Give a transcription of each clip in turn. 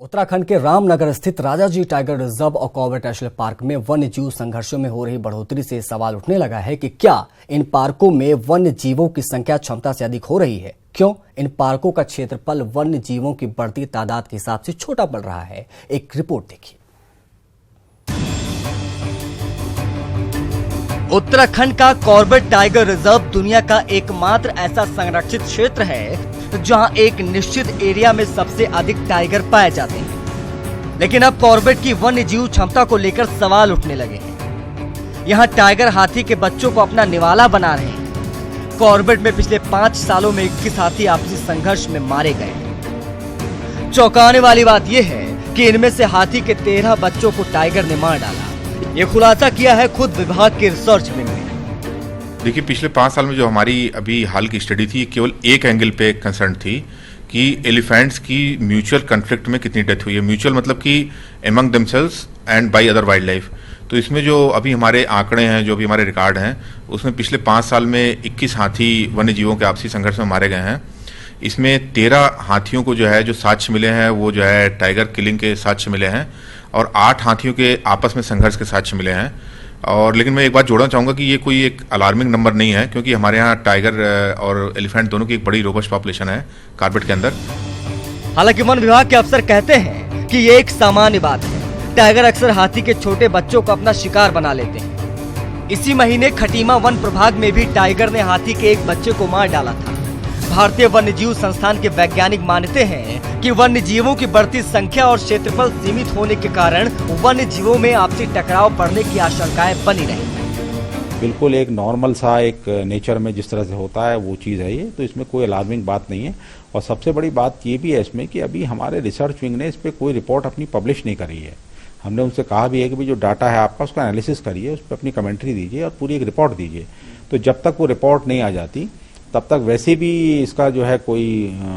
उत्तराखंड के रामनगर स्थित Rajaji tiger reserve और कॉर्बेट नेशनल पार्क में वन्य जीव संघर्षों में हो रही बढ़ोतरी से सवाल उठने लगा है कि क्या इन पार्कों में वन्य जीवों की संख्या क्षमता से अधिक हो रही है। क्यों इन पार्कों का क्षेत्रफल वन्य जीवों की बढ़ती तादाद के हिसाब से छोटा पड़ रहा है। एक रिपोर्ट देखिए। उत्तराखंड का कॉर्बेट टाइगर रिजर्व दुनिया का एकमात्र ऐसा संरक्षित क्षेत्र है जहां एक निश्चित एरिया में सबसे अधिक टाइगर पाए जाते हैं। लेकिन अब कॉर्बेट की वन्य जीव क्षमता को लेकर सवाल उठने लगे हैं। यहां टाइगर हाथी के बच्चों को अपना निवाला बना रहे हैं। कॉर्बेट में पिछले 5 सालों में 21 हाथी आपसी संघर्ष में मारे गए। चौंकाने वाली बात यह है कि इनमें से हाथी के 13 बच्चों को टाइगर ने मार डाला। ये खुलासा किया है खुद विभाग के रिसर्च विंग ने। देखिए, पिछले 5 साल में जो हमारी अभी हाल की स्टडी थी, केवल एक एंगल पे कंसर्न थी कि एलिफेंट्स की म्यूचुअल कॉन्फ्लिक्ट में कितनी डेथ हुई है। म्यूचुअल मतलब कि among themselves and by other wild life. तो इसमें जो अभी हमारे आंकड़े हैं, जो भी हमारे रिकॉर्ड हैं, उसमें पिछले 5 साल में 21 हाथी वन्य जीवों के आपसी संघर्ष में मारे गए हैं। इसमें 13 हाथियों को जो है जो साक्ष्य मिले हैं वो जो है टाइगर किलिंग के साक्ष्य मिले हैं और 8 हाथियों के आपस में संघर्ष के साक्ष्य मिले हैं। और लेकिन मैं एक बात जोड़ना चाहूंगा कि ये कोई एक अलार्मिंग नंबर नहीं है, क्योंकि हमारे यहाँ टाइगर और एलिफेंट दोनों की एक बड़ी रोबस्ट पॉपुलेशन है कॉर्बेट के अंदर। हालांकि वन विभाग के अफसर कहते हैं कि ये एक सामान्य बात है। टाइगर अक्सर हाथी के छोटे बच्चों को अपना शिकार बना लेते हैं। इसी महीने खटीमा वन प्रभाग में भी टाइगर ने हाथी के एक बच्चे को मार डाला था। भारतीय वन्य जीव संस्थान के वैज्ञानिक मानते हैं कि वन्य जीवों की बढ़ती संख्या और क्षेत्रफल सीमित होने के कारण वन्य जीवों में आपसी टकराव बढ़ने की आशंकाएं बनी रही। बिल्कुल एक नॉर्मल सा एक नेचर में जिस तरह से होता है वो चीज़ है ये, तो इसमें कोई अलार्मिंग बात नहीं है। और सबसे बड़ी बात ये भी है इसमें कि अभी हमारे रिसर्च विंग ने इस पर कोई रिपोर्ट अपनी पब्लिश नहीं करी है। हमने उनसे कहा भी है कि जो डाटा है आपका उसका एनालिसिस करिए, उस पर अपनी कमेंट्री दीजिए और पूरी एक रिपोर्ट दीजिए। तो जब तक वो रिपोर्ट नहीं आ जाती तब तक वैसे भी इसका जो है कोई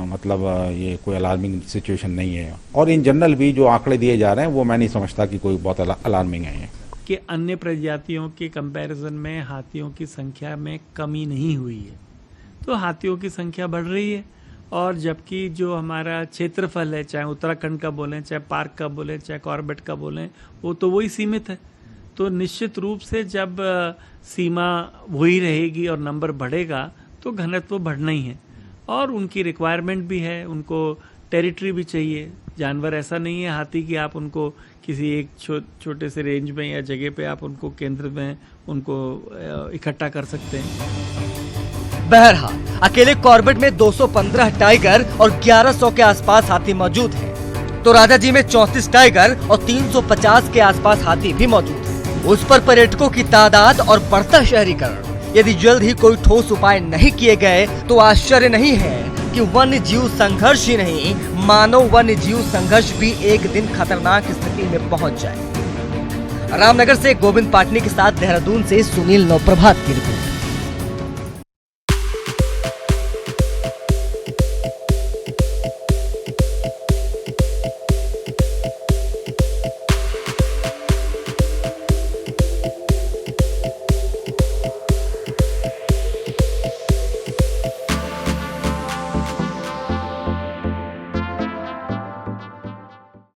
मतलब ये कोई अलार्मिंग सिचुएशन नहीं है। और इन जनरल भी जो आंकड़े दिए जा रहे हैं वो मैं नहीं समझता कि कोई बहुत अलार्मिंग है कि अन्य प्रजातियों के कंपैरिजन में हाथियों की संख्या में कमी नहीं हुई है। तो हाथियों की संख्या बढ़ रही है और जबकि जो हमारा क्षेत्रफल है, चाहे उत्तराखंड का बोलें, चाहे पार्क का बोलें, चाहे कॉर्बेट का बोलें, वो तो वही सीमित है। तो निश्चित रूप से जब सीमा वही रहेगी और नंबर बढ़ेगा तो घनत्व बढ़ना ही है। और उनकी रिक्वायरमेंट भी है, उनको टेरिटरी भी चाहिए। जानवर ऐसा नहीं है हाथी कि आप उनको किसी एक छोटे से रेंज में या जगह पे आप उनको केंद्र में उनको इकट्ठा कर सकते हैं। बहरहाल अकेले कॉर्बेट में 215 टाइगर और 1100 के आसपास हाथी मौजूद हैं। तो राजाजी में 34 टाइगर और 350 के आसपास हाथी भी मौजूद है। उस पर पर्यटकों की तादाद और बढ़ता शहरीकरण, यदि जल्द ही कोई ठोस उपाय नहीं किए गए तो आश्चर्य नहीं है कि वन्य जीव संघर्ष ही नहीं, मानव वन्य जीव संघर्ष भी एक दिन खतरनाक स्थिति में पहुंच जाए। रामनगर से गोविंद पाटनी के साथ देहरादून से सुनील नवप्रभात की